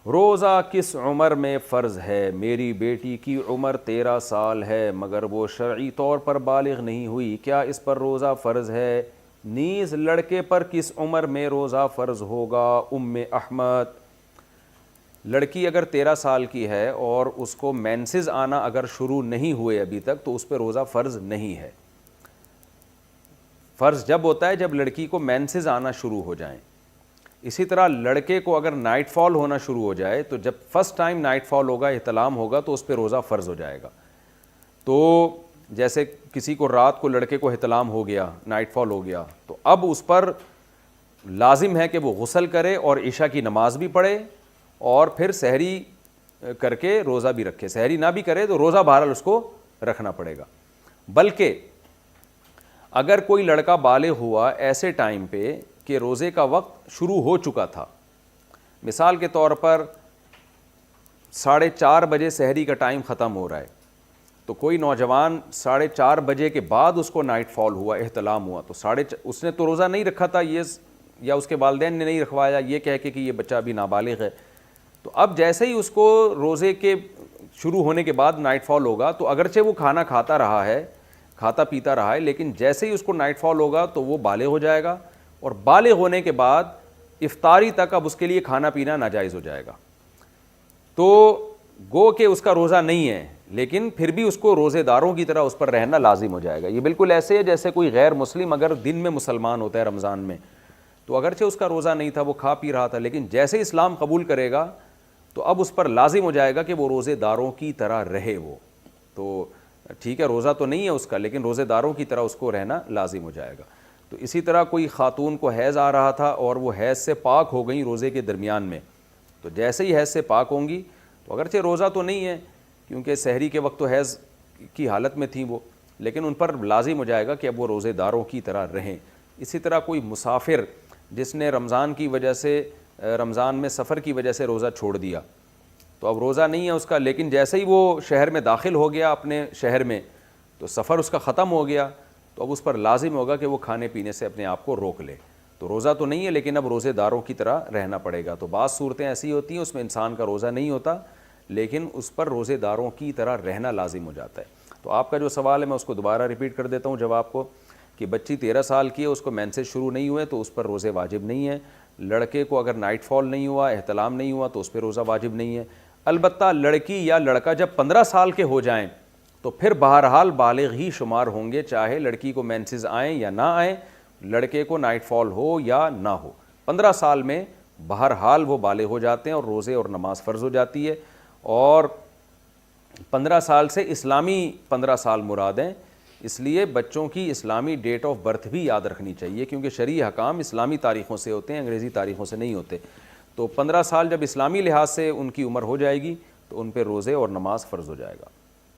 روزہ کس عمر میں فرض ہے؟ میری بیٹی کی عمر 13 سال ہے مگر وہ شرعی طور پر بالغ نہیں ہوئی، کیا اس پر روزہ فرض ہے؟ نیز لڑکے پر کس عمر میں روزہ فرض ہوگا؟ ام احمد، لڑکی اگر 13 سال کی ہے اور اس کو مینسز آنا اگر شروع نہیں ہوئے ابھی تک تو اس پہ روزہ فرض نہیں ہے۔ فرض جب ہوتا ہے جب لڑکی کو مینسز آنا شروع ہو جائیں۔ اسی طرح لڑکے کو اگر نائٹ فال ہونا شروع ہو جائے تو جب فرسٹ ٹائم نائٹ فال ہوگا، احتلام ہوگا، تو اس پہ روزہ فرض ہو جائے گا۔ تو جیسے کسی کو رات کو لڑکے کو احتلام ہو گیا، نائٹ فال ہو گیا، تو اب اس پر لازم ہے کہ وہ غسل کرے اور عشاء کی نماز بھی پڑھے اور پھر سحری کر کے روزہ بھی رکھے۔ سحری نہ بھی کرے تو روزہ بہرحال اس کو رکھنا پڑے گا۔ بلکہ اگر کوئی لڑکا بالغ ہوا ایسے ٹائم پہ کہ روزے کا وقت شروع ہو چکا تھا، مثال کے طور پر 4:30 بجے سحری کا ٹائم ختم ہو رہا ہے، تو کوئی نوجوان 4:30 بجے کے بعد اس کو نائٹ فال ہوا، احتلام ہوا، تو اس نے تو روزہ نہیں رکھا تھا، یہ یا اس کے والدین نے نہیں رکھوایا یہ کہہ کے کہ یہ بچہ ابھی نابالغ ہے، تو اب جیسے ہی اس کو روزے کے شروع ہونے کے بعد نائٹ فال ہوگا تو اگرچہ وہ کھانا کھاتا پیتا رہا ہے، لیکن جیسے ہی اس کو نائٹ فال ہوگا تو وہ بالغ ہو جائے گا، اور بالغ ہونے کے بعد افطاری تک اب اس کے لیے کھانا پینا ناجائز ہو جائے گا۔ تو گو کہ اس کا روزہ نہیں ہے، لیکن پھر بھی اس کو روزے داروں کی طرح اس پر رہنا لازم ہو جائے گا۔ یہ بالکل ایسے ہے جیسے کوئی غیر مسلم اگر دن میں مسلمان ہوتا ہے رمضان میں، تو اگرچہ اس کا روزہ نہیں تھا، وہ کھا پی رہا تھا، لیکن جیسے ہی اسلام قبول کرے گا تو اب اس پر لازم ہو جائے گا کہ وہ روزے داروں کی طرح رہے۔ وہ تو ٹھیک ہے روزہ تو نہیں ہے اس کا، لیکن روزے داروں کی طرح اس کو رہنا لازم ہو جائے گا۔ تو اسی طرح کوئی خاتون کو حیض آ رہا تھا اور وہ حیض سے پاک ہو گئیں روزے کے درمیان میں، تو جیسے ہی حیض سے پاک ہوں گی تو اگرچہ روزہ تو نہیں ہے کیونکہ سحری کے وقت تو حیض کی حالت میں تھیں وہ، لیکن ان پر لازم ہو جائے گا کہ اب وہ روزے داروں کی طرح رہیں۔ اسی طرح کوئی مسافر جس نے رمضان میں سفر کی وجہ سے روزہ چھوڑ دیا، تو اب روزہ نہیں ہے اس کا، لیکن جیسے ہی وہ شہر میں داخل ہو گیا اپنے شہر میں تو سفر اس کا ختم ہو گیا، تو اب اس پر لازم ہوگا کہ وہ کھانے پینے سے اپنے آپ کو روک لے۔ تو روزہ تو نہیں ہے لیکن اب روزے داروں کی طرح رہنا پڑے گا۔ تو بعض صورتیں ایسی ہوتی ہیں اس میں انسان کا روزہ نہیں ہوتا لیکن اس پر روزے داروں کی طرح رہنا لازم ہو جاتا ہے۔ تو آپ کا جو سوال ہے میں اس کو دوبارہ ریپیٹ کر دیتا ہوں جواب کو، کہ بچی 13 سال کی ہے، اس کو مینسز شروع نہیں ہوئے تو اس پر روزے واجب نہیں ہے۔ لڑکے کو اگر نائٹ فال نہیں ہوا، احتلام نہیں ہوا تو اس پہ روزہ واجب نہیں ہے۔ البتہ لڑکی یا لڑکا جب 15 سال کے ہو جائیں تو پھر بہرحال بالغ ہی شمار ہوں گے، چاہے لڑکی کو مینسز آئیں یا نہ آئیں، لڑکے کو نائٹ فال ہو یا نہ ہو، 15 سال میں بہرحال وہ بالغ ہو جاتے ہیں اور روزے اور نماز فرض ہو جاتی ہے۔ اور 15 سال سے اسلامی 15 سال مراد ہیں، اس لیے بچوں کی اسلامی ڈیٹ آف برتھ بھی یاد رکھنی چاہیے کیونکہ شرعی احکام اسلامی تاریخوں سے ہوتے ہیں، انگریزی تاریخوں سے نہیں ہوتے۔ تو 15 سال جب اسلامی لحاظ سے ان کی عمر ہو جائے گی تو ان پہ روزے اور نماز فرض ہو جائے گا۔